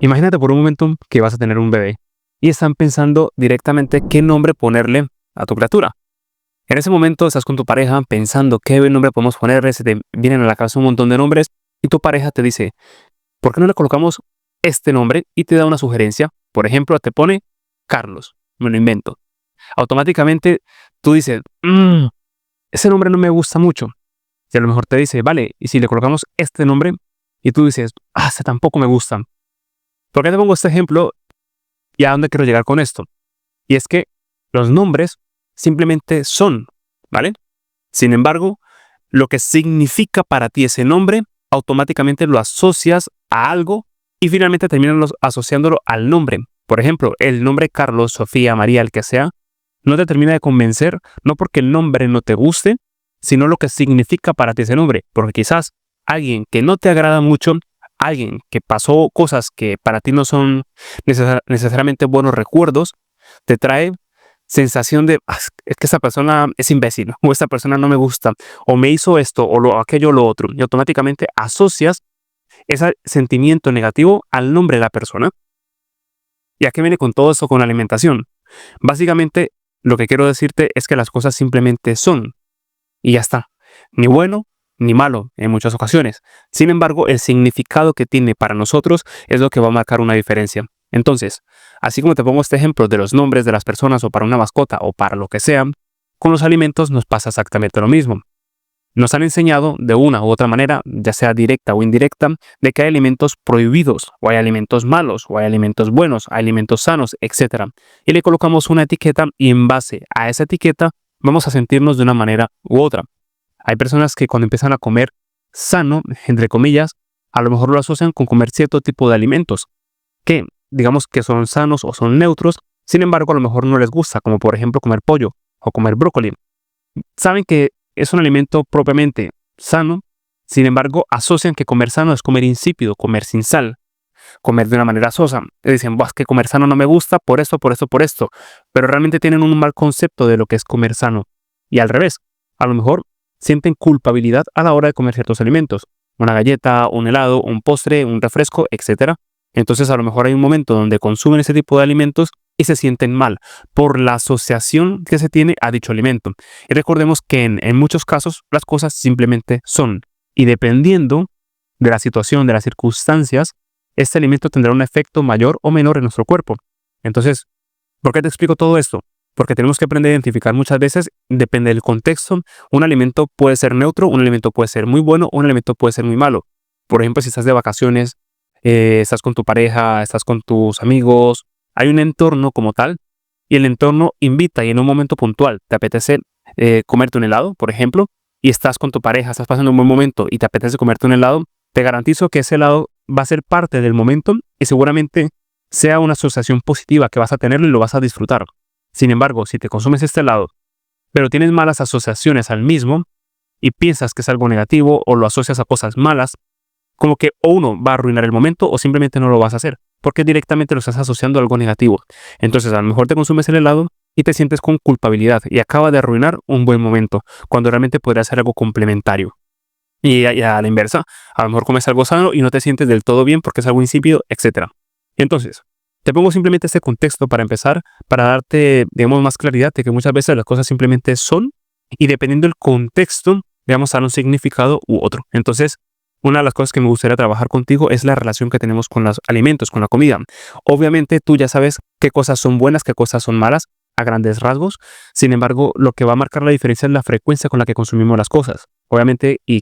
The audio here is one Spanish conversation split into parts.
Imagínate por un momento que vas a tener un bebé y están pensando directamente qué nombre ponerle a tu criatura. En ese momento estás con tu pareja pensando qué nombre podemos ponerle, se te vienen a la cabeza un montón de nombres y tu pareja te dice, ¿por qué no le colocamos este nombre? Y te da una sugerencia. Por ejemplo, te pone Carlos, me lo invento. Automáticamente tú dices, ese nombre no me gusta mucho. Y a lo mejor te dice, vale, ¿y si le colocamos este nombre? Y tú dices, ese tampoco me gusta. ¿Por qué te pongo este ejemplo? ¿Y a dónde quiero llegar con esto? Y es que los nombres simplemente son, ¿vale? Sin embargo, lo que significa para ti ese nombre, automáticamente lo asocias a algo y finalmente terminas asociándolo al nombre. Por ejemplo, el nombre Carlos, Sofía, María, el que sea, no te termina de convencer, no porque el nombre no te guste, sino lo que significa para ti ese nombre. Porque quizás alguien que no te agrada mucho, alguien que pasó cosas que para ti no son necesariamente buenos recuerdos, te trae sensación de, es que esa persona es imbécil, o esta persona no me gusta, o me hizo esto, o aquello, lo otro, y automáticamente asocias ese sentimiento negativo al nombre de la persona. ¿Y a qué viene con todo esto con la alimentación? Básicamente, lo que quiero decirte es que las cosas simplemente son, y ya está, ni bueno ni malo en muchas ocasiones. Sin embargo, el significado que tiene para nosotros es lo que va a marcar una diferencia. Entonces, así como te pongo este ejemplo de los nombres de las personas o para una mascota o para lo que sea, con los alimentos nos pasa exactamente lo mismo. Nos han enseñado de una u otra manera, ya sea directa o indirecta, de que hay alimentos prohibidos, o hay alimentos malos, o hay alimentos buenos, hay alimentos sanos, etc. Y le colocamos una etiqueta y en base a esa etiqueta vamos a sentirnos de una manera u otra. Hay personas que cuando empiezan a comer sano, entre comillas, a lo mejor lo asocian con comer cierto tipo de alimentos que digamos que son sanos o son neutros, sin embargo a lo mejor no les gusta, como por ejemplo comer pollo o comer brócoli. Saben que es un alimento propiamente sano, sin embargo asocian que comer sano es comer insípido, comer sin sal, comer de una manera sosa. Dicen, es que comer sano no me gusta por esto, por esto, por esto, pero realmente tienen un mal concepto de lo que es comer sano. Y al revés, a lo mejor sienten culpabilidad a la hora de comer ciertos alimentos, una galleta, un helado, un postre, un refresco, etc. Entonces a lo mejor hay un momento donde consumen ese tipo de alimentos y se sienten mal por la asociación que se tiene a dicho alimento. Y recordemos que en muchos casos las cosas simplemente son. Y dependiendo de la situación, de las circunstancias, este alimento tendrá un efecto mayor o menor en nuestro cuerpo. Entonces, ¿por qué te explico todo esto? Porque tenemos que aprender a identificar muchas veces, depende del contexto, un alimento puede ser neutro, un alimento puede ser muy bueno, un alimento puede ser muy malo. Por ejemplo, si estás de vacaciones, estás con tu pareja, estás con tus amigos, hay un entorno como tal y el entorno invita y en un momento puntual te apetece comerte un helado, por ejemplo, y estás con tu pareja, estás pasando un buen momento y te apetece comerte un helado, te garantizo que ese helado va a ser parte del momento y seguramente sea una asociación positiva que vas a tenerlo y lo vas a disfrutar. Sin embargo, si te consumes este helado, pero tienes malas asociaciones al mismo y piensas que es algo negativo o lo asocias a cosas malas, como que o uno va a arruinar el momento o simplemente no lo vas a hacer, porque directamente lo estás asociando a algo negativo. Entonces a lo mejor te consumes el helado y te sientes con culpabilidad y acaba de arruinar un buen momento, cuando realmente podría ser algo complementario. Y a la inversa, a lo mejor comes algo sano y no te sientes del todo bien porque es algo insípido, etc. Entonces, te pongo simplemente este contexto para empezar, para darte, digamos, más claridad de que muchas veces las cosas simplemente son y dependiendo del contexto, digamos, dar un significado u otro. Entonces, una de las cosas que me gustaría trabajar contigo es la relación que tenemos con los alimentos, con la comida. Obviamente tú ya sabes qué cosas son buenas, qué cosas son malas, a grandes rasgos. Sin embargo, lo que va a marcar la diferencia es la frecuencia con la que consumimos las cosas. Obviamente, y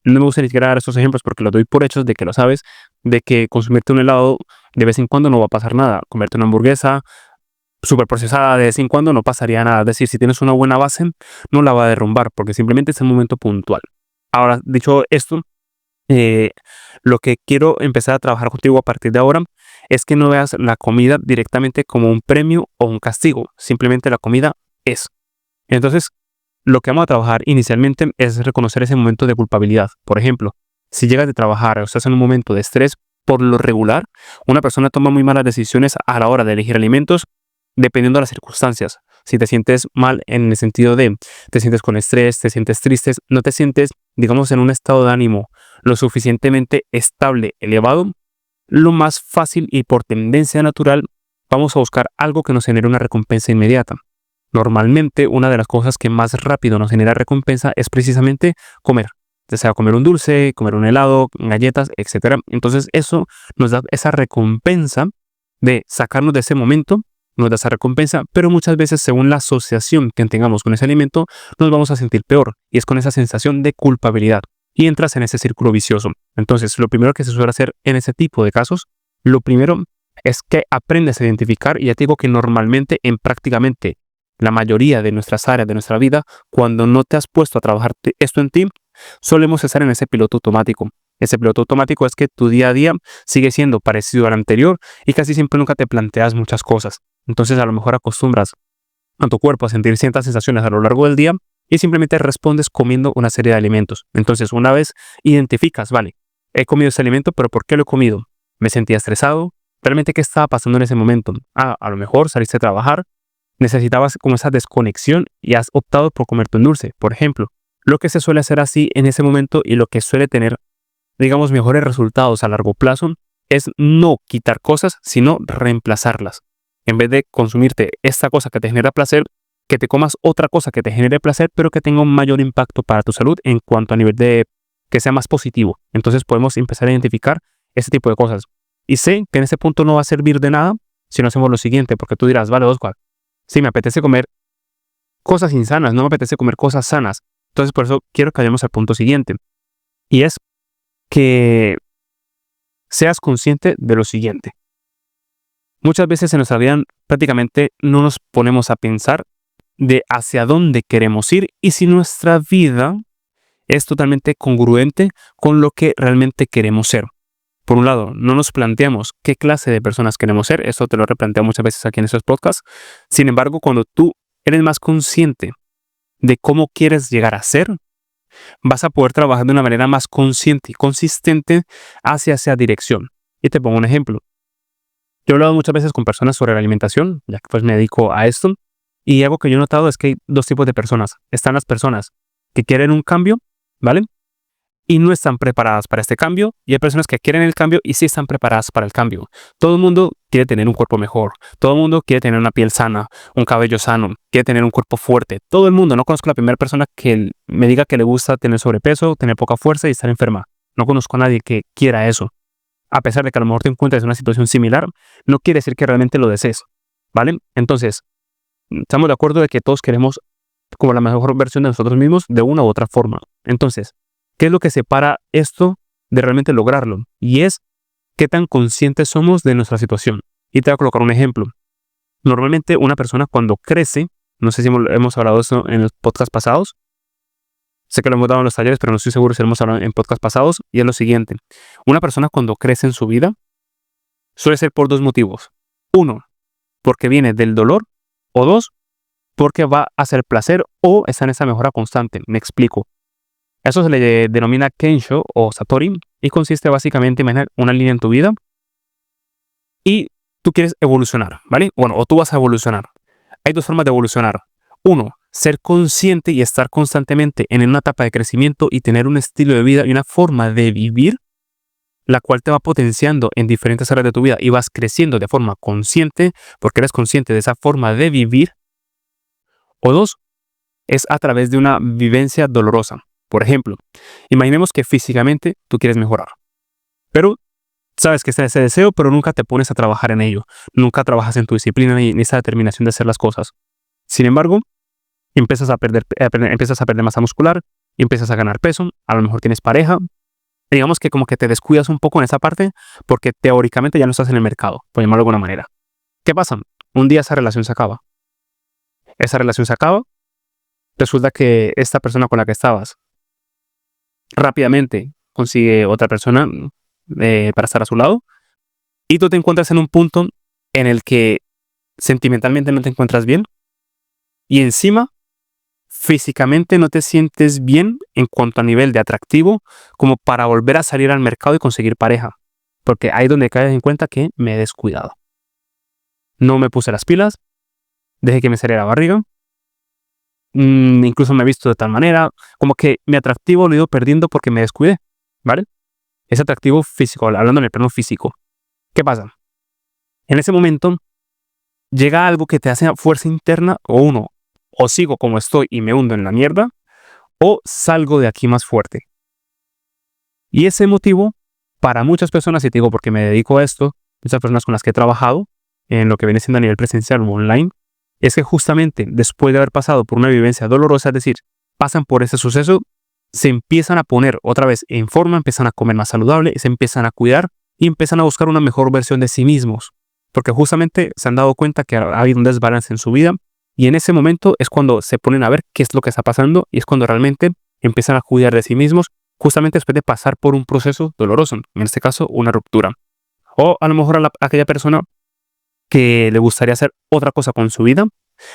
no me gusta ni siquiera dar estos ejemplos porque los doy por hechos de que lo sabes, de que consumirte un helado de vez en cuando no va a pasar nada. Comerte una hamburguesa súper procesada de vez en cuando no pasaría nada. Es decir, si tienes una buena base, no la va a derrumbar porque simplemente es un momento puntual. Ahora, dicho esto, lo que quiero empezar a trabajar contigo a partir de ahora es que no veas la comida directamente como un premio o un castigo. Simplemente la comida es. Entonces, lo que vamos a trabajar inicialmente es reconocer ese momento de culpabilidad. Por ejemplo, si llegas de trabajar o estás en un momento de estrés, por lo regular, una persona toma muy malas decisiones a la hora de elegir alimentos dependiendo de las circunstancias. Si te sientes mal en el sentido de te sientes con estrés, te sientes triste, no te sientes, digamos, en un estado de ánimo lo suficientemente estable, elevado, lo más fácil y por tendencia natural vamos a buscar algo que nos genere una recompensa inmediata. Normalmente una de las cosas que más rápido nos genera recompensa es precisamente comer. Ya sea comer un dulce, comer un helado, galletas, etc. Entonces eso nos da esa recompensa de sacarnos de ese momento, nos da esa recompensa, pero muchas veces según la asociación que tengamos con ese alimento, nos vamos a sentir peor y es con esa sensación de culpabilidad y entras en ese círculo vicioso. Entonces lo primero que se suele hacer en ese tipo de casos, lo primero es que aprendes a identificar, y ya te digo que normalmente en prácticamente la mayoría de nuestras áreas de nuestra vida, cuando no te has puesto a trabajar esto en ti, solemos estar en ese piloto automático. Ese piloto automático es que tu día a día sigue siendo parecido al anterior y casi siempre nunca te planteas muchas cosas. Entonces a lo mejor acostumbras a tu cuerpo a sentir ciertas sensaciones a lo largo del día y simplemente respondes comiendo una serie de alimentos. Entonces una vez identificas, vale, he comido ese alimento, pero ¿por qué lo he comido? ¿Me sentía estresado? ¿Realmente qué estaba pasando en ese momento? A lo mejor saliste a trabajar, necesitabas como esa desconexión y has optado por comerte un dulce, por ejemplo. Lo que se suele hacer así en ese momento y lo que suele tener, digamos, mejores resultados a largo plazo es no quitar cosas, sino reemplazarlas. En vez de consumirte esta cosa que te genera placer, que te comas otra cosa que te genere placer, pero que tenga un mayor impacto para tu salud en cuanto a nivel de que sea más positivo. Entonces podemos empezar a identificar ese tipo de cosas. Y sé que en ese punto no va a servir de nada si no hacemos lo siguiente, porque tú dirás, vale, Oscar, sí, me apetece comer cosas insanas, no me apetece comer cosas sanas. Entonces, por eso quiero que vayamos al punto siguiente. Y es que seas consciente de lo siguiente. Muchas veces en nuestra vida prácticamente no nos ponemos a pensar de hacia dónde queremos ir y si nuestra vida es totalmente congruente con lo que realmente queremos ser. Por un lado, no nos planteamos qué clase de personas queremos ser. Esto te lo he replanteado muchas veces aquí en estos podcasts. Sin embargo, cuando tú eres más consciente de cómo quieres llegar a ser, vas a poder trabajar de una manera más consciente y consistente hacia esa dirección. Y te pongo un ejemplo. Yo he hablado muchas veces con personas sobre la alimentación, ya que pues me dedico a esto, y algo que yo he notado es que hay dos tipos de personas. Están las personas que quieren un cambio, ¿vale? Y no están preparadas para este cambio, y hay personas que quieren el cambio y sí están preparadas para el cambio. Todo el mundo quiere tener un cuerpo mejor, todo el mundo quiere tener una piel sana, un cabello sano, quiere tener un cuerpo fuerte. Todo el mundo, no conozco a la primera persona que me diga que le gusta tener sobrepeso, tener poca fuerza y estar enferma. No conozco a nadie que quiera eso. A pesar de que a lo mejor te encuentres en una situación similar, no quiere decir que realmente lo desees, ¿vale? Entonces, estamos de acuerdo de que todos queremos como la mejor versión de nosotros mismos de una u otra forma. Entonces, ¿qué es lo que separa esto de realmente lograrlo? Y es qué tan conscientes somos de nuestra situación. Y te voy a colocar un ejemplo. Normalmente una persona cuando crece, no sé si hemos hablado de eso en los podcasts pasados, sé que lo hemos dado en los talleres, pero no estoy seguro si lo hemos hablado en podcasts pasados, y es lo siguiente. Una persona cuando crece en su vida suele ser por dos motivos. Uno, porque viene del dolor, o dos, porque va hacia el placer o está en esa mejora constante. Me explico. Eso se le denomina Kensho o Satori y consiste básicamente en imaginar una línea en tu vida y tú quieres evolucionar, ¿vale? Bueno, o tú vas a evolucionar. Hay dos formas de evolucionar. Uno, ser consciente y estar constantemente en una etapa de crecimiento y tener un estilo de vida y una forma de vivir, la cual te va potenciando en diferentes áreas de tu vida y vas creciendo de forma consciente porque eres consciente de esa forma de vivir. O dos, es a través de una vivencia dolorosa. Por ejemplo, imaginemos que físicamente tú quieres mejorar, pero sabes que está ese deseo, pero nunca te pones a trabajar en ello. Nunca trabajas en tu disciplina ni esa determinación de hacer las cosas. Sin embargo, empiezas a perder masa muscular y empiezas a ganar peso. A lo mejor tienes pareja. Digamos que como que te descuidas un poco en esa parte porque teóricamente ya no estás en el mercado, por llamarlo de alguna manera. ¿Qué pasa? Un día esa relación se acaba. Resulta que esta persona con la que estabas rápidamente consigue otra persona para estar a su lado y tú te encuentras en un punto en el que sentimentalmente no te encuentras bien y encima físicamente no te sientes bien en cuanto a nivel de atractivo como para volver a salir al mercado y conseguir pareja, porque ahí es donde caes en cuenta que me he descuidado. No me puse las pilas, dejé que me saliera la barriga, incluso me he visto de tal manera, como que mi atractivo lo he ido perdiendo porque me descuidé, ¿vale? Es atractivo físico, hablando en el plano físico. ¿Qué pasa? En ese momento llega algo que te hace fuerza interna, o sigo como estoy y me hundo en la mierda, o salgo de aquí más fuerte. Y ese motivo, para muchas personas, y te digo porque me dedico a esto, muchas personas con las que he trabajado, en lo que viene siendo a nivel presencial o online, es que justamente después de haber pasado por una vivencia dolorosa, es decir, pasan por ese suceso, se empiezan a poner otra vez en forma, empiezan a comer más saludable, se empiezan a cuidar y empiezan a buscar una mejor versión de sí mismos. Porque justamente se han dado cuenta que ha habido un desbalance en su vida y en ese momento es cuando se ponen a ver qué es lo que está pasando y es cuando realmente empiezan a cuidar de sí mismos, justamente después de pasar por un proceso doloroso, en este caso una ruptura. O a lo mejor a aquella persona que le gustaría hacer otra cosa con su vida,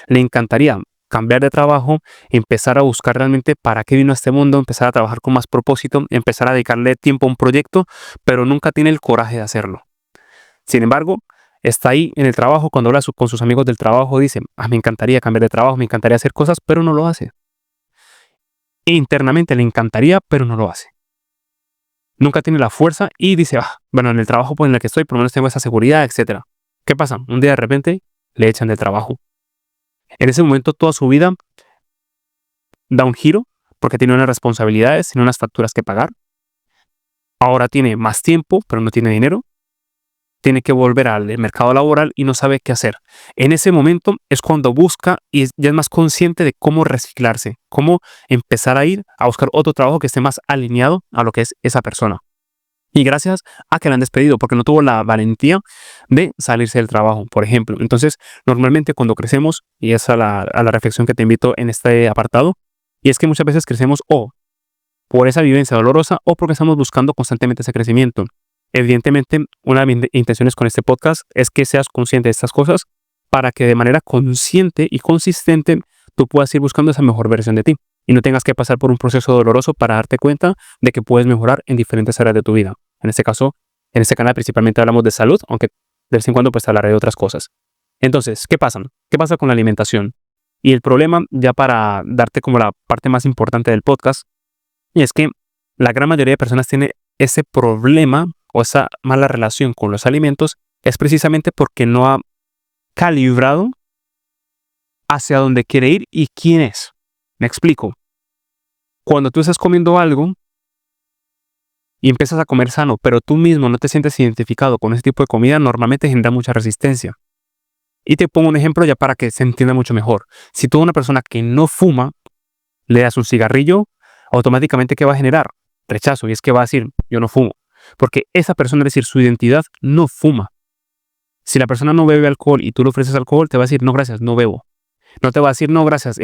le encantaría cambiar de trabajo, empezar a buscar realmente para qué vino a este mundo, empezar a trabajar con más propósito, empezar a dedicarle tiempo a un proyecto, pero nunca tiene el coraje de hacerlo. Sin embargo, está ahí en el trabajo, cuando habla con sus amigos del trabajo, dice, me encantaría cambiar de trabajo, me encantaría hacer cosas, pero no lo hace. Internamente le encantaría, pero no lo hace. Nunca tiene la fuerza y dice, bueno, en el trabajo en el que estoy, por lo menos tengo esa seguridad, etc. ¿Qué pasa? Un día de repente le echan del trabajo. En ese momento toda su vida da un giro porque tiene unas responsabilidades, tiene unas facturas que pagar. Ahora tiene más tiempo, pero no tiene dinero. Tiene que volver al mercado laboral y no sabe qué hacer. En ese momento es cuando busca y ya es más consciente de cómo reciclarse, cómo empezar a ir a buscar otro trabajo que esté más alineado a lo que es esa persona. Y gracias a que la han despedido, porque no tuvo la valentía de salirse del trabajo, por ejemplo. Entonces, normalmente cuando crecemos, y es a la reflexión que te invito en este apartado, y es que muchas veces crecemos o por esa vivencia dolorosa o porque estamos buscando constantemente ese crecimiento. Evidentemente, una de mis intenciones con este podcast es que seas consciente de estas cosas para que de manera consciente y consistente tú puedas ir buscando esa mejor versión de ti y no tengas que pasar por un proceso doloroso para darte cuenta de que puedes mejorar en diferentes áreas de tu vida. En este caso, en este canal principalmente hablamos de salud, aunque de vez en cuando pues hablaré de otras cosas. Entonces, ¿qué pasa? ¿Qué pasa con la alimentación? Y el problema, ya para darte como la parte más importante del podcast, es que la gran mayoría de personas tiene ese problema o esa mala relación con los alimentos es precisamente porque no ha calibrado hacia dónde quiere ir y quién es. Me explico. Cuando tú estás comiendo algo y empiezas a comer sano, pero tú mismo no te sientes identificado con ese tipo de comida, normalmente genera mucha resistencia. Y te pongo un ejemplo ya para que se entienda mucho mejor. Si tú a una persona que no fuma le das un cigarrillo, automáticamente ¿qué va a generar? Rechazo, y es que va a decir, yo no fumo. Porque esa persona, es decir, su identidad, no fuma. Si la persona no bebe alcohol y tú le ofreces alcohol, te va a decir, no, gracias, no bebo. No te va a decir, no, gracias,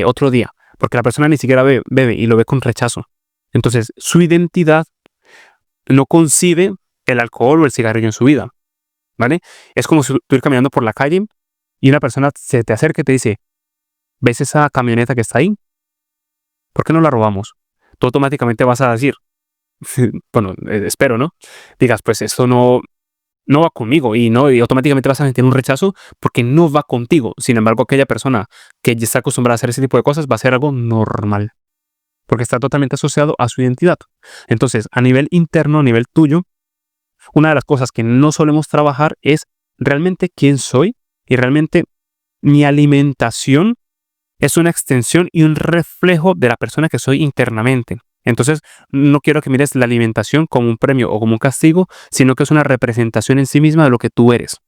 otro día. Porque la persona ni siquiera bebe y lo ve con rechazo. Entonces, su identidad no concibe el alcohol o el cigarrillo en su vida, ¿vale? Es como si tú ir caminando por la calle y una persona se te acerca y te dice, ¿ves esa camioneta que está ahí? ¿Por qué no la robamos? Tú automáticamente vas a decir, bueno, espero, ¿no? Digas, pues esto no va conmigo y automáticamente vas a sentir un rechazo porque no va contigo. Sin embargo, aquella persona que ya está acostumbrada a hacer ese tipo de cosas va a ser algo normal porque está totalmente asociado a su identidad. Entonces, a nivel interno, a nivel tuyo, una de las cosas que no solemos trabajar es realmente quién soy y realmente mi alimentación es una extensión y un reflejo de la persona que soy internamente. Entonces, no quiero que mires la alimentación como un premio o como un castigo, sino que es una representación en sí misma de lo que tú eres.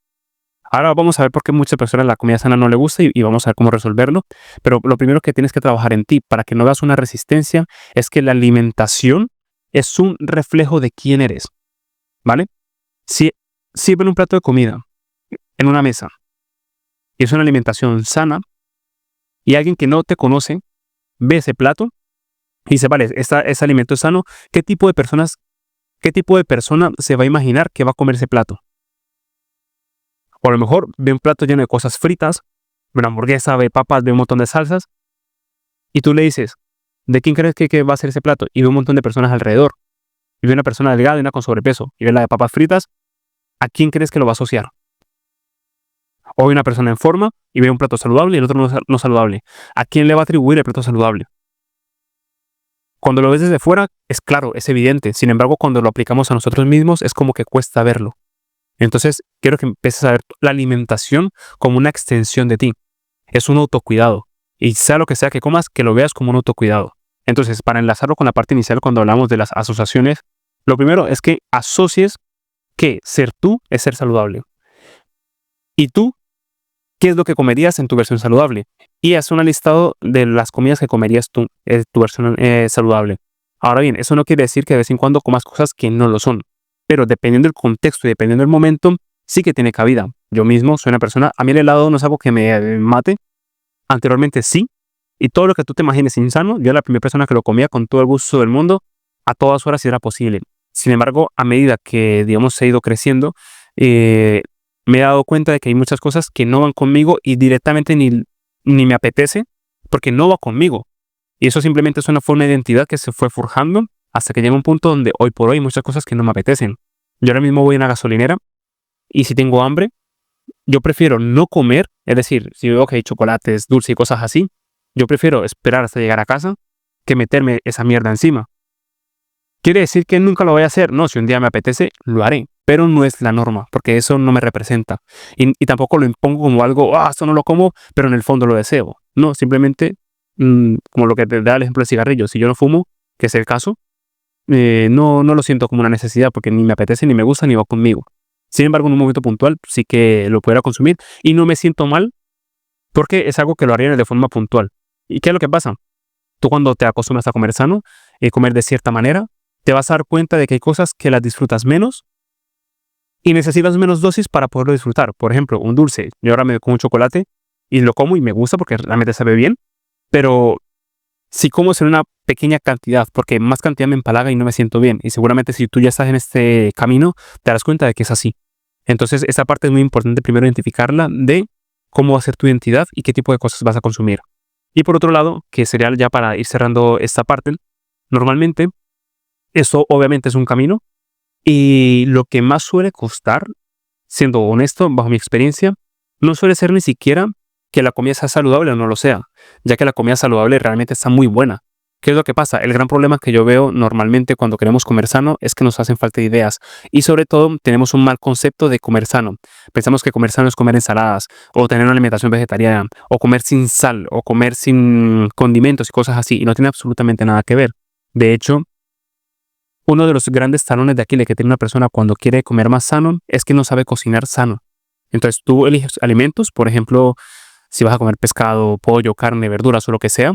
Ahora vamos a ver por qué muchas personas la comida sana no le gusta y vamos a ver cómo resolverlo. Pero lo primero que tienes que trabajar en ti para que no veas una resistencia es que la alimentación es un reflejo de quién eres, ¿vale? Si sirven un plato de comida en una mesa y es una alimentación sana y alguien que no te conoce ve ese plato y dice, vale, ese alimento es sano, ¿qué tipo de persona se va a imaginar que va a comer ese plato? O a lo mejor ve un plato lleno de cosas fritas, ve una hamburguesa, ve papas, ve un montón de salsas, y tú le dices, ¿de quién crees que va a ser ese plato? Y ve un montón de personas alrededor. Y ve una persona delgada y una con sobrepeso, y ve la de papas fritas, ¿a quién crees que lo va a asociar? O ve una persona en forma y ve un plato saludable y el otro no saludable. ¿A quién le va a atribuir el plato saludable? Cuando lo ves desde fuera, es claro, es evidente. Sin embargo, cuando lo aplicamos a nosotros mismos, es como que cuesta verlo. Entonces, quiero que empieces a ver la alimentación como una extensión de ti. Es un autocuidado. Y sea lo que sea que comas, que lo veas como un autocuidado. Entonces, para enlazarlo con la parte inicial cuando hablamos de las asociaciones, lo primero es que asocies que ser tú es ser saludable. Y tú, ¿qué es lo que comerías en tu versión saludable? Y haz un listado de las comidas que comerías tú en tu versión saludable. Ahora bien, eso no quiere decir que de vez en cuando comas cosas que no lo son. Pero dependiendo del contexto y dependiendo del momento, sí que tiene cabida. Yo mismo soy una persona, a mí el helado no es algo que me mate. Anteriormente sí. Y todo lo que tú te imagines insano, yo era la primera persona que lo comía con todo el gusto del mundo, a todas horas si era posible. Sin embargo, a medida que, digamos, he ido creciendo, me he dado cuenta de que hay muchas cosas que no van conmigo y directamente ni me apetece porque no va conmigo. Y eso simplemente es una forma de identidad que se fue forjando hasta que llega un punto donde hoy por hoy hay muchas cosas que no me apetecen. Yo ahora mismo voy a una gasolinera y si tengo hambre, yo prefiero no comer, es decir, si veo que hay chocolates, dulces y cosas así, yo prefiero esperar hasta llegar a casa que meterme esa mierda encima. ¿Quiere decir que nunca lo voy a hacer? No, si un día me apetece, lo haré, pero no es la norma, porque eso no me representa. Y tampoco lo impongo como algo, esto no lo como, pero en el fondo lo deseo. No, simplemente, como lo que te da el ejemplo del cigarrillo, si yo no fumo, que es el caso, no lo siento como una necesidad, porque ni me apetece, ni me gusta, ni va conmigo. Sin embargo, en un momento puntual sí que lo pudiera consumir y no me siento mal porque es algo que lo haría de forma puntual. ¿Y qué es lo que pasa? Tú cuando te acostumbras a comer sano, comer de cierta manera, te vas a dar cuenta de que hay cosas que las disfrutas menos y necesitas menos dosis para poderlo disfrutar. Por ejemplo, un dulce. Yo ahora me como un chocolate y lo como y me gusta porque realmente sabe bien, pero si como en una pequeña cantidad, porque más cantidad me empalaga y no me siento bien. Y seguramente si tú ya estás en este camino, te darás cuenta de que es así. Entonces, esa parte es muy importante primero identificarla de cómo va a ser tu identidad y qué tipo de cosas vas a consumir. Y por otro lado, que sería ya para ir cerrando esta parte, normalmente eso obviamente es un camino y lo que más suele costar, siendo honesto, bajo mi experiencia, no suele ser ni siquiera que la comida sea saludable o no lo sea, ya que la comida saludable realmente está muy buena. ¿Qué es lo que pasa? El gran problema que yo veo normalmente cuando queremos comer sano es que nos hacen falta ideas y sobre todo tenemos un mal concepto de comer sano. Pensamos que comer sano es comer ensaladas o tener una alimentación vegetariana o comer sin sal o comer sin condimentos y cosas así y no tiene absolutamente nada que ver. De hecho, uno de los grandes talones de Aquiles que tiene una persona cuando quiere comer más sano es que no sabe cocinar sano. Entonces tú eliges alimentos, por ejemplo, si vas a comer pescado, pollo, carne, verduras o lo que sea,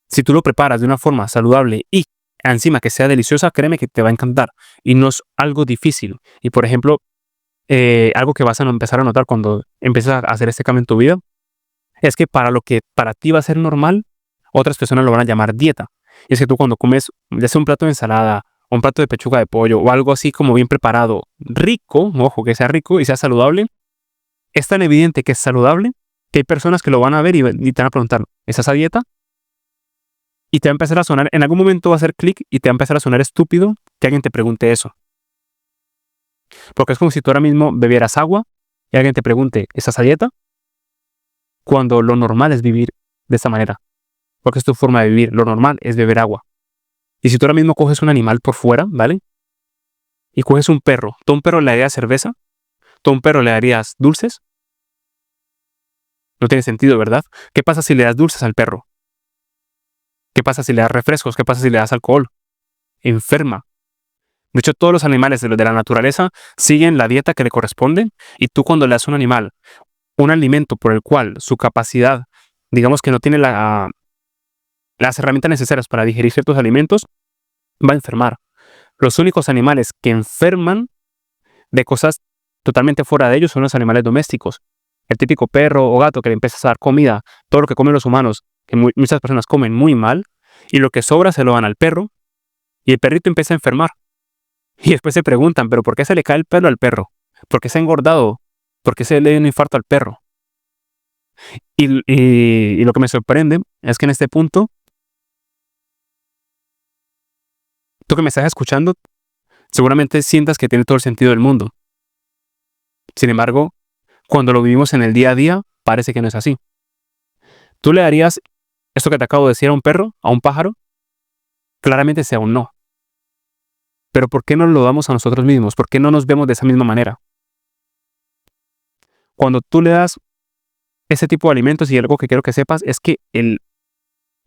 si tú lo preparas de una forma saludable y encima que sea deliciosa, créeme que te va a encantar. Y no es algo difícil. Y por ejemplo, algo que vas a empezar a notar cuando empiezas a hacer este cambio en tu vida, es que para lo que para ti va a ser normal, otras personas lo van a llamar dieta. Y es que tú cuando comes, ya sea un plato de ensalada, o un plato de pechuga de pollo, o algo así como bien preparado, rico, ojo, que sea rico y sea saludable, es tan evidente que es saludable que hay personas que lo van a ver y te van a preguntar, ¿estás a dieta? Y te va a empezar a sonar, en algún momento va a hacer clic y te va a empezar a sonar estúpido que alguien te pregunte eso. Porque es como si tú ahora mismo bebieras agua y alguien te pregunte, ¿estás a dieta? Cuando lo normal es vivir de esta manera. Porque es tu forma de vivir. Lo normal es beber agua. Y si tú ahora mismo coges un animal por fuera, ¿vale? Y coges un perro. ¿Tú a un perro le darías cerveza? ¿Tú a un perro le darías dulces? No tiene sentido, ¿verdad? ¿Qué pasa si le das dulces al perro? ¿Qué pasa si le das refrescos? ¿Qué pasa si le das alcohol? Enferma. De hecho, todos los animales de la naturaleza siguen la dieta que le corresponde y tú cuando le das a un animal un alimento por el cual su capacidad, digamos que no tiene las herramientas necesarias para digerir ciertos alimentos, va a enfermar. Los únicos animales que enferman de cosas totalmente fuera de ellos son los animales domésticos. El típico perro o gato que le empiezas a dar comida, todo lo que comen los humanos, que muchas personas comen muy mal, y lo que sobra se lo dan al perro, y el perrito empieza a enfermar. Y después se preguntan, ¿pero por qué se le cae el pelo al perro? ¿Por qué se ha engordado? ¿Por qué se le dio un infarto al perro? Y lo que me sorprende es que en este punto, tú que me estás escuchando, seguramente sientas que tiene todo el sentido del mundo. Sin embargo, cuando lo vivimos en el día a día, parece que no es así. ¿Tú le darías esto que te acabo de decir a un perro, a un pájaro? Claramente sea un no. Pero ¿por qué no lo damos a nosotros mismos? ¿Por qué no nos vemos de esa misma manera? cuando tú le das ese tipo de alimentos, y algo que quiero que sepas es que el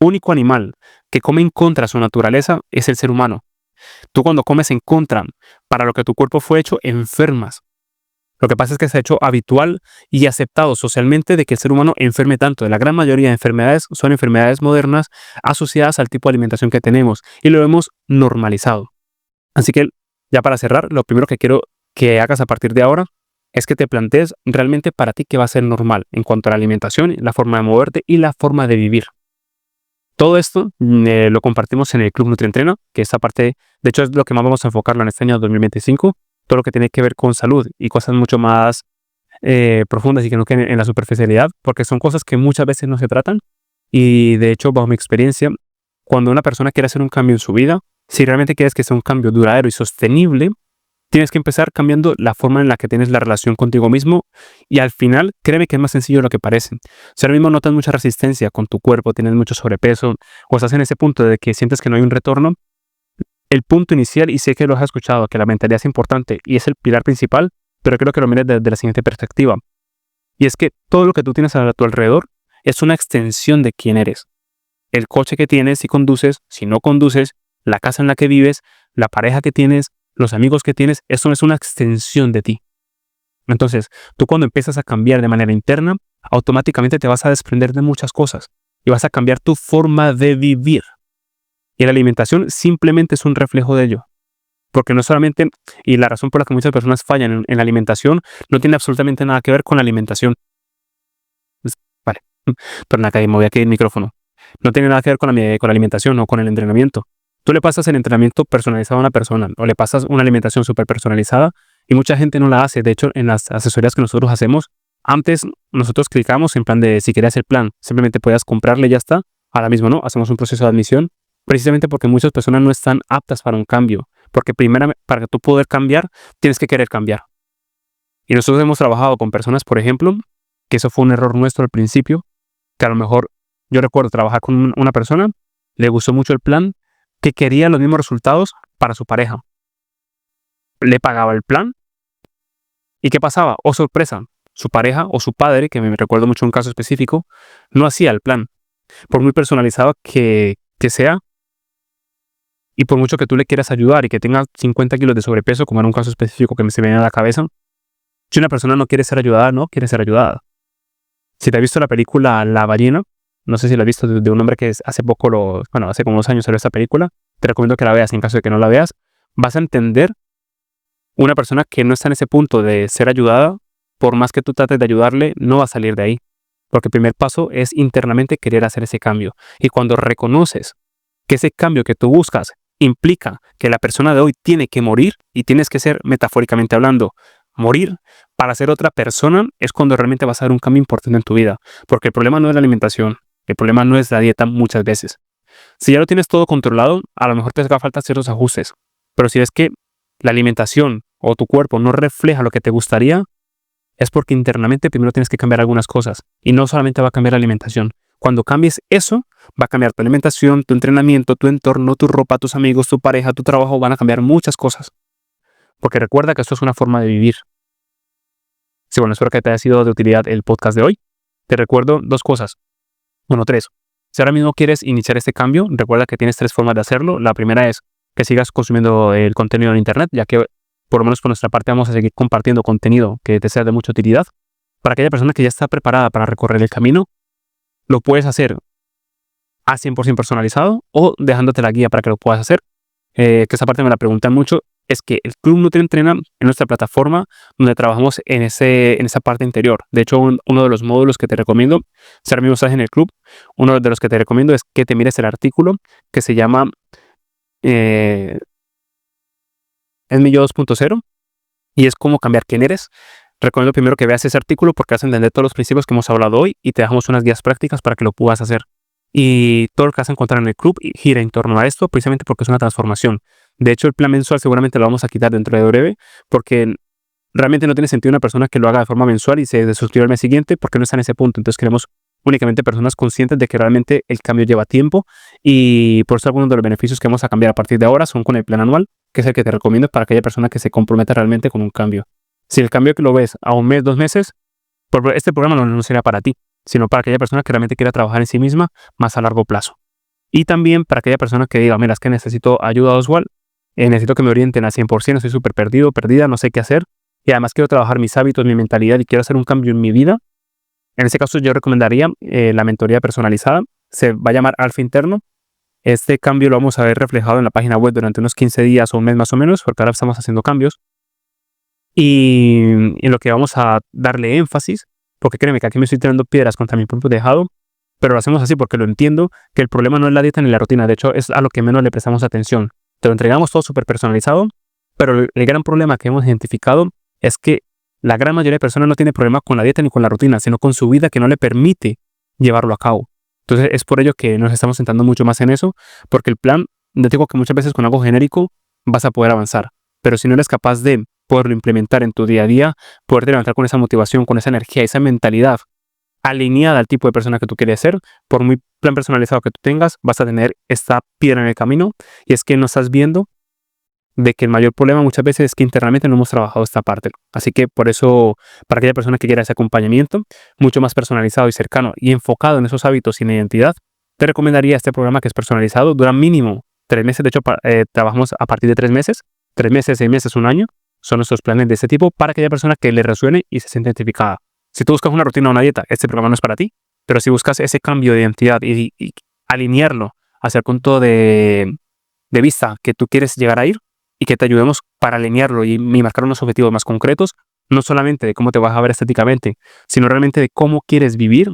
único animal que come en contra de su naturaleza es el ser humano. Tú cuando comes en contra para lo que tu cuerpo fue hecho, enfermas. Lo que pasa es que se ha hecho habitual y aceptado socialmente de que el ser humano enferme tanto. La gran mayoría de enfermedades son enfermedades modernas asociadas al tipo de alimentación que tenemos y lo hemos normalizado. Así que, ya para cerrar, lo primero que quiero que hagas a partir de ahora es que te plantees realmente para ti qué va a ser normal en cuanto a la alimentación, la forma de moverte y la forma de vivir. Todo esto lo compartimos en el Club NutriEntrena, que esta parte, de hecho, es lo que más vamos a enfocarlo en este año 2025. Todo lo que tiene que ver con salud y cosas mucho más profundas y que no queden en la superficialidad, porque son cosas que muchas veces no se tratan. Y de hecho, bajo mi experiencia, cuando una persona quiere hacer un cambio en su vida, si realmente quieres que sea un cambio duradero y sostenible, tienes que empezar cambiando la forma en la que tienes la relación contigo mismo, y al final, créeme que es más sencillo de lo que parece. Si ahora mismo notas mucha resistencia con tu cuerpo, tienes mucho sobrepeso, o estás en ese punto de que sientes que no hay un retorno, el punto inicial, y sé que lo has escuchado, que la mentalidad es importante y es el pilar principal, pero creo que lo mires desde la siguiente perspectiva. Y es que todo lo que tú tienes a tu alrededor es una extensión de quién eres. El coche que tienes, si conduces, si no conduces, la casa en la que vives, la pareja que tienes, los amigos que tienes, eso es una extensión de ti. Entonces, tú cuando empiezas a cambiar de manera interna, automáticamente te vas a desprender de muchas cosas y vas a cambiar tu forma de vivir. Y la alimentación simplemente es un reflejo de ello. Porque no solamente, y la razón por la que muchas personas fallan en la alimentación, no tiene absolutamente nada que ver con la alimentación. Vale, pero nada, me voy a quedar el micrófono. No tiene nada que ver con la alimentación o con el entrenamiento. Tú le pasas el entrenamiento personalizado a una persona o le pasas una alimentación súper personalizada y mucha gente no la hace. De hecho, en las asesorías que nosotros hacemos, antes nosotros clicamos en plan de si querías el plan, simplemente podías comprarle y ya está. Ahora mismo no, hacemos un proceso de admisión precisamente porque muchas personas no están aptas para un cambio. Porque primero, para que tú poder cambiar, tienes que querer cambiar. Y nosotros hemos trabajado con personas, por ejemplo, que eso fue un error nuestro al principio, que a lo mejor, yo recuerdo trabajar con una persona, le gustó mucho el plan, que quería los mismos resultados para su pareja. Le pagaba el plan, ¿y qué pasaba? Oh, sorpresa, su pareja o su padre, que me recuerdo mucho un caso específico, no hacía el plan. Por muy personalizado que sea, y por mucho que tú le quieras ayudar y que tenga 50 kilos de sobrepeso, como en un caso específico que me se me viene a la cabeza, si una persona no quiere ser ayudada, no quiere ser ayudada. Si te has visto la película La ballena, no sé si la has visto de un hombre que hace poco, hace como 2 años salió esta película, te recomiendo que la veas. En caso de que no la veas, vas a entender una persona que no está en ese punto de ser ayudada, por más que tú trates de ayudarle, no va a salir de ahí. Porque el primer paso es internamente querer hacer ese cambio. Y cuando reconoces que ese cambio que tú buscas implica que la persona de hoy tiene que morir, y tienes que ser, metafóricamente hablando, morir para ser otra persona, es cuando realmente vas a dar un cambio importante en tu vida. Porque el problema no es la alimentación, el problema no es la dieta muchas veces. Si ya lo tienes todo controlado, a lo mejor te haga falta ciertos ajustes. Pero si ves que la alimentación o tu cuerpo no refleja lo que te gustaría, es porque internamente primero tienes que cambiar algunas cosas. Y no solamente va a cambiar la alimentación. Cuando cambies eso, va a cambiar tu alimentación, tu entrenamiento, tu entorno, tu ropa, tus amigos, tu pareja, tu trabajo, van a cambiar muchas cosas. Porque recuerda que esto es una forma de vivir. Sí, bueno, espero que te haya sido de utilidad el podcast de hoy. Te recuerdo 2 cosas. 3. Si ahora mismo quieres iniciar este cambio, recuerda que tienes 3 formas de hacerlo. La primera es que sigas consumiendo el contenido en internet, ya que por lo menos por nuestra parte vamos a seguir compartiendo contenido que te sea de mucha utilidad. Para aquella persona que ya está preparada para recorrer el camino, lo puedes hacer a 100% personalizado o dejándote la guía para que lo puedas hacer. Que esa parte me la preguntan mucho. Es que el Club NutriEntrena es nuestra plataforma donde trabajamos en esa parte interior. De hecho, uno de los módulos que te recomiendo, si ahora mismo estás en el club, uno de los que te recomiendo es que te mires el artículo que se llama El Yo 2.0 y es cómo cambiar quién eres. Recomiendo primero que veas ese artículo porque vas a entender todos los principios que hemos hablado hoy y te dejamos unas guías prácticas para que lo puedas hacer. Y todo lo que vas a encontrar en el club gira en torno a esto, precisamente porque es una transformación. De hecho, el plan mensual seguramente lo vamos a quitar dentro de breve, porque realmente no tiene sentido una persona que lo haga de forma mensual y se desuscriba al mes siguiente, porque no está en ese punto. Entonces queremos únicamente personas conscientes de que realmente el cambio lleva tiempo, y por eso algunos de los beneficios que vamos a cambiar a partir de ahora son con el plan anual, que es el que te recomiendo para aquella persona que se comprometa realmente con un cambio. Si el cambio que lo ves a 1 mes, 2 meses, Este programa no será para ti, sino para aquella persona que realmente quiera trabajar en sí misma más a largo plazo. Y también para aquella persona que diga, mira, es que necesito ayuda, Oswald, necesito que me orienten al 100%, estoy súper perdido, perdida, no sé qué hacer, y además quiero trabajar mis hábitos, mi mentalidad y quiero hacer un cambio en mi vida. En ese caso yo recomendaría la mentoría personalizada. Se va a llamar Alfa Interno. Este cambio lo vamos a ver reflejado en la página web durante unos 15 días o un mes más o menos, porque ahora estamos haciendo cambios. Y en lo que vamos a darle énfasis, porque créeme que aquí me estoy tirando piedras contra mi propio tejado, pero lo hacemos así porque lo entiendo, que el problema no es la dieta ni la rutina, de hecho es a lo que menos le prestamos atención. Te lo entregamos todo súper personalizado, pero el gran problema que hemos identificado es que la gran mayoría de personas no tiene problema con la dieta ni con la rutina, sino con su vida que no le permite llevarlo a cabo. Entonces es por ello que nos estamos centrando mucho más en eso, porque el plan, te digo que muchas veces con algo genérico vas a poder avanzar, pero si no eres capaz de poderlo implementar en tu día a día, poderte levantar con esa motivación, con esa energía, esa mentalidad alineada al tipo de persona que tú quieres ser, por muy plan personalizado que tú tengas, vas a tener esta piedra en el camino, y es que no estás viendo de que el mayor problema muchas veces es que internamente no hemos trabajado esta parte. Así que por eso, para aquella persona que quiera ese acompañamiento mucho más personalizado y cercano y enfocado en esos hábitos y en la identidad, te recomendaría este programa que es personalizado. Dura mínimo 3 meses. De hecho, trabajamos a partir de 3 meses, 3 meses, 6 meses, un año. Son nuestros planes de este tipo para aquella persona que le resuene y se siente identificada. Si tú buscas una rutina o una dieta, este programa no es para ti. Pero si buscas ese cambio de identidad y alinearlo hacia el punto de vista que tú quieres llegar a ir, y que te ayudemos para alinearlo y marcar unos objetivos más concretos, no solamente de cómo te vas a ver estéticamente, sino realmente de cómo quieres vivir,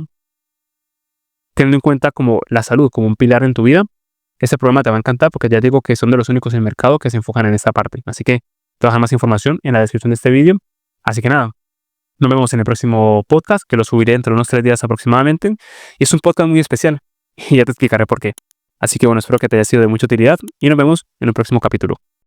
teniendo en cuenta como la salud como un pilar en tu vida. Este programa te va a encantar porque ya digo que son de los únicos en el mercado que se enfocan en esta parte. Así que te voy a dejar más información en la descripción de este vídeo. Así que nada, nos vemos en el próximo podcast, que lo subiré entre unos 3 días aproximadamente. Y es un podcast muy especial y ya te explicaré por qué. Así que bueno, espero que te haya sido de mucha utilidad y nos vemos en el próximo capítulo.